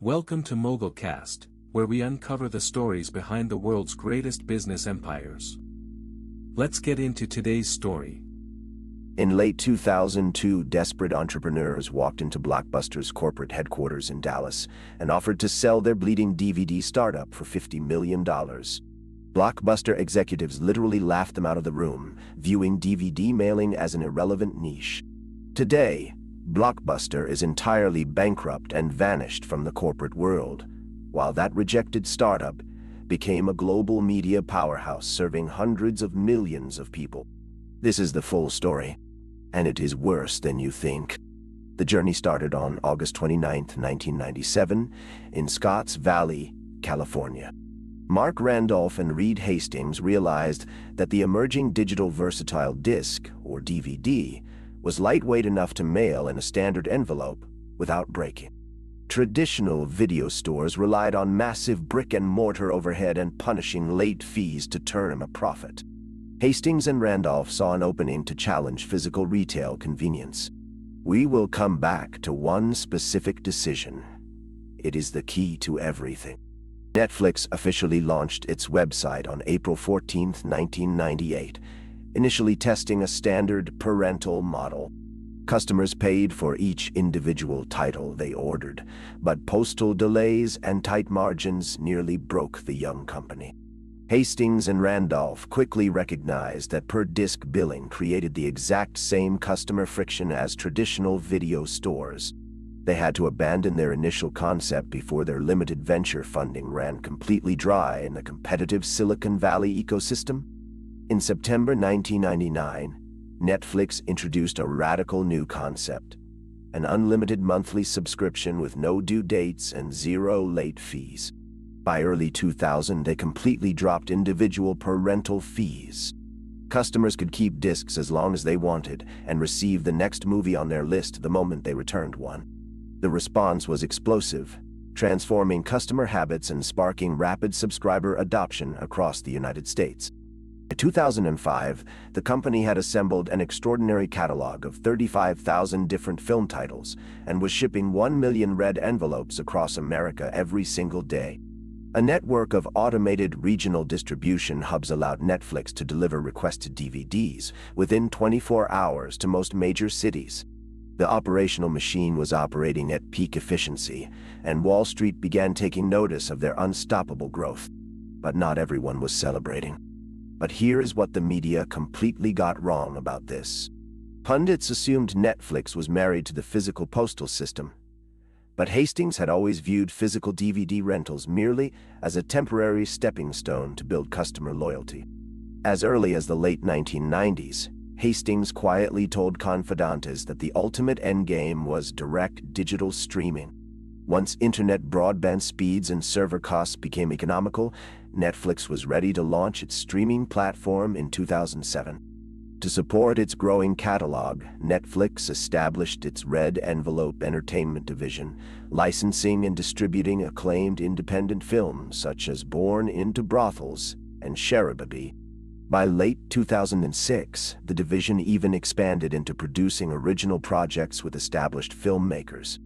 Welcome to MogulCast, where we uncover the stories behind the world's greatest business empires. Let's get into today's story. In late 2002, desperate entrepreneurs walked into Blockbuster's corporate headquarters in Dallas and offered to sell their bleeding DVD startup for $50 million. Blockbuster executives literally laughed them out of the room, viewing DVD mailing as an irrelevant niche. Today, Blockbuster is entirely bankrupt and vanished from the corporate world, while that rejected startup became a global media powerhouse serving hundreds of millions of people. This is the full story, and it is worse than you think. The journey started on August 29, 1997, in Scotts Valley, California. Marc, Randolph, and Hastings realized that the emerging digital versatile disc, or DVD, was lightweight enough to mail in a standard envelope without breaking. Traditional video stores relied on massive brick-and-mortar overhead and punishing late fees to turn a profit. Hastings and Randolph saw an opening to challenge physical retail convenience. We will come back to one specific decision. It is the key to everything. Netflix officially launched its website on April 14, 1998, initially testing a standard parental model. Customers paid for each individual title they ordered, but postal delays and tight margins nearly broke the young company. Hastings and Randolph quickly recognized that per-disc billing created the exact same customer friction as traditional video stores. They had to abandon their initial concept before their limited venture funding ran completely dry in the competitive Silicon Valley ecosystem. In September 1999, Netflix introduced a radical new concept: an unlimited monthly subscription with no due dates and zero late fees. By early 2000, they completely dropped individual parental fees. Customers could keep discs as long as they wanted and receive the next movie on their list the moment they returned one. The response was explosive, transforming customer habits and sparking rapid subscriber adoption across the United States. In 2005, the company had assembled an extraordinary catalog of 35,000 different film titles and was shipping 1 million red envelopes across America every single day. A network of automated regional distribution hubs allowed Netflix to deliver requested DVDs within 24 hours to most major cities. The operational machine was operating at peak efficiency, and Wall Street began taking notice of their unstoppable growth. But not everyone was celebrating. But here is what the media completely got wrong about this. Pundits assumed Netflix was married to the physical postal system, but Hastings had always viewed physical DVD rentals merely as a temporary stepping stone to build customer loyalty. As early as the late 1990s, Hastings quietly told confidantes that the ultimate endgame was direct digital streaming. Once internet broadband speeds and server costs became economical, Netflix was ready to launch its streaming platform in 2007. To support its growing catalog, Netflix established its Red Envelope Entertainment division, licensing and distributing acclaimed independent films such as Born into Brothels and Serie. By late 2006, the division even expanded into producing original projects with established filmmakers.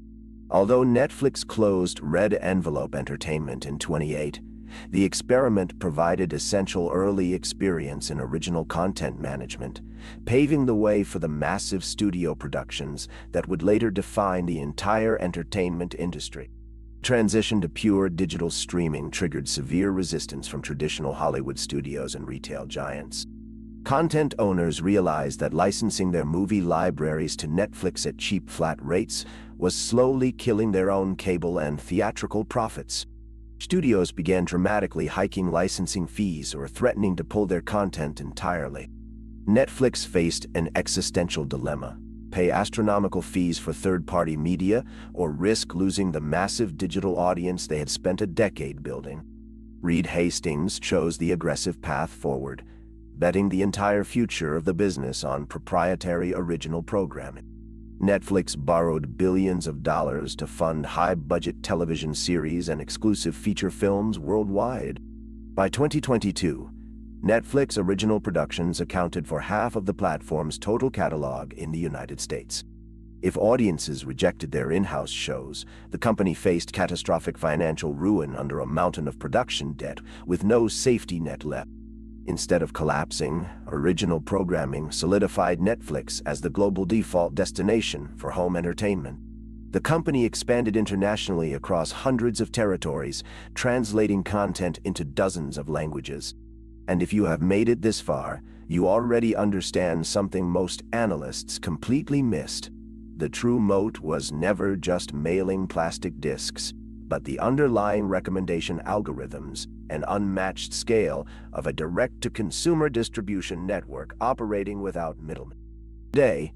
Although Netflix closed Red Envelope Entertainment in 2008, the experiment provided essential early experience in original content management, paving the way for the massive studio productions that would later define the entire entertainment industry. Transition to pure digital streaming triggered severe resistance from traditional Hollywood studios and retail giants. Content owners realized that licensing their movie libraries to Netflix at cheap flat rates was slowly killing their own cable and theatrical profits. Studios began dramatically hiking licensing fees or threatening to pull their content entirely. Netflix faced an existential dilemma: pay astronomical fees for third-party media or risk losing the massive digital audience they had spent a decade building. Hastings chose the aggressive path forward, betting the entire future of the business on proprietary original programming. Netflix borrowed billions of dollars to fund high-budget television series and exclusive feature films worldwide. By 2022, Netflix original productions accounted for half of the platform's total catalog in the United States. If audiences rejected their in-house shows, the company faced catastrophic financial ruin under a mountain of production debt with no safety net left. Instead of collapsing, original programming solidified Netflix as the global default destination for home entertainment. The company expanded internationally across hundreds of territories, translating content into dozens of languages. And if you have made it this far, you already understand something most analysts completely missed. The true moat was never just mailing plastic discs, but the underlying recommendation algorithms and unmatched scale of a direct-to-consumer distribution network operating without middlemen. Today,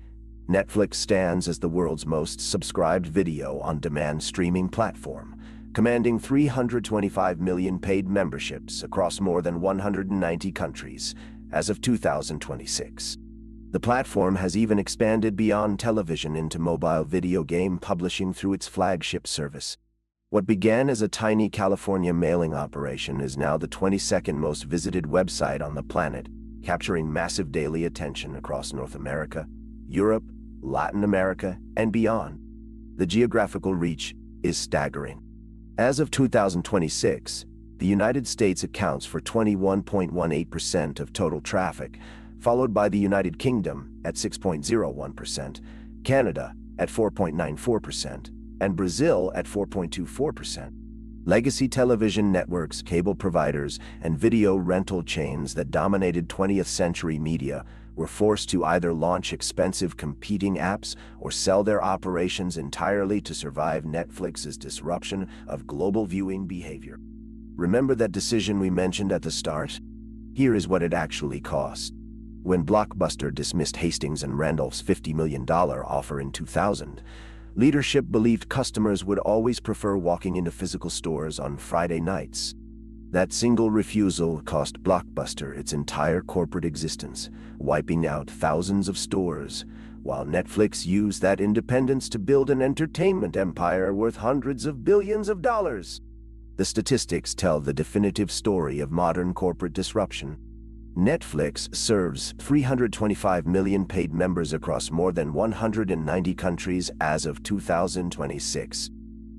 Netflix stands as the world's most subscribed video-on-demand streaming platform, commanding 325 million paid memberships across more than 190 countries as of 2026. The platform has even expanded beyond television into mobile video game publishing through its flagship service. What began as a tiny California mailing operation is now the 22nd most visited website on the planet, capturing massive daily attention across North America, Europe, Latin America, and beyond. The geographical reach is staggering. As of 2026, the United States accounts for 21.18% of total traffic, followed by the United Kingdom at 6.01%, Canada at 4.94%, and Brazil at 4.24%. Legacy television networks, cable providers, and video rental chains that dominated 20th century media were forced to either launch expensive competing apps or sell their operations entirely to survive Netflix's disruption of global viewing behavior. Remember that decision we mentioned at the start? Here is what it actually cost. When Blockbuster dismissed Hastings and Randolph's $50 million offer in 2000, leadership believed customers would always prefer walking into physical stores on Friday nights. That single refusal cost Blockbuster its entire corporate existence, wiping out thousands of stores, while Netflix used that independence to build an entertainment empire worth hundreds of billions of dollars. The statistics tell the definitive story of modern corporate disruption. Netflix serves 325 million paid members across more than 190 countries as of 2026.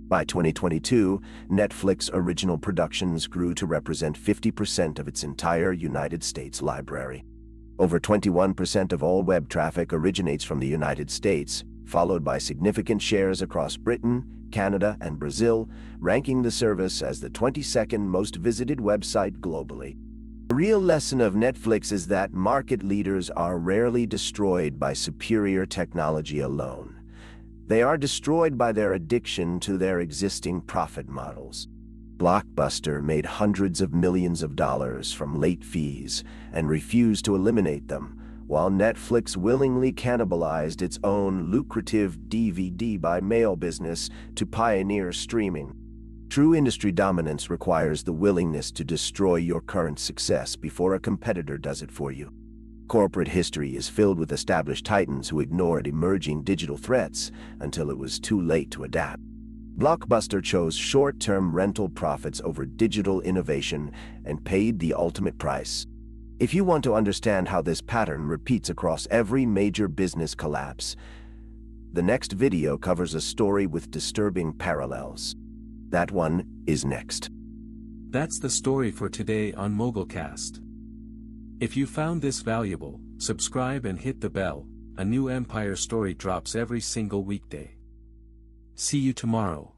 By 2022, Netflix original productions grew to represent 50% of its entire United States library. Over 21% of all web traffic originates from the United States, followed by significant shares across Britain, Canada, and Brazil, ranking the service as the 22nd most visited website globally. The real lesson of Netflix is that market leaders are rarely destroyed by superior technology alone. They are destroyed by their addiction to their existing profit models. Blockbuster made hundreds of millions of dollars from late fees and refused to eliminate them, while Netflix willingly cannibalized its own lucrative DVD by mail business to pioneer streaming. True industry dominance requires the willingness to destroy your current success before a competitor does it for you. Corporate history is filled with established titans who ignored emerging digital threats until it was too late to adapt. Blockbuster chose short-term rental profits over digital innovation and paid the ultimate price. If you want to understand how this pattern repeats across every major business collapse, the next video covers a story with disturbing parallels. That one is next. That's the story for today on MogulCast. If you found this valuable, subscribe and hit the bell. A new Empire story drops every single weekday. See you tomorrow.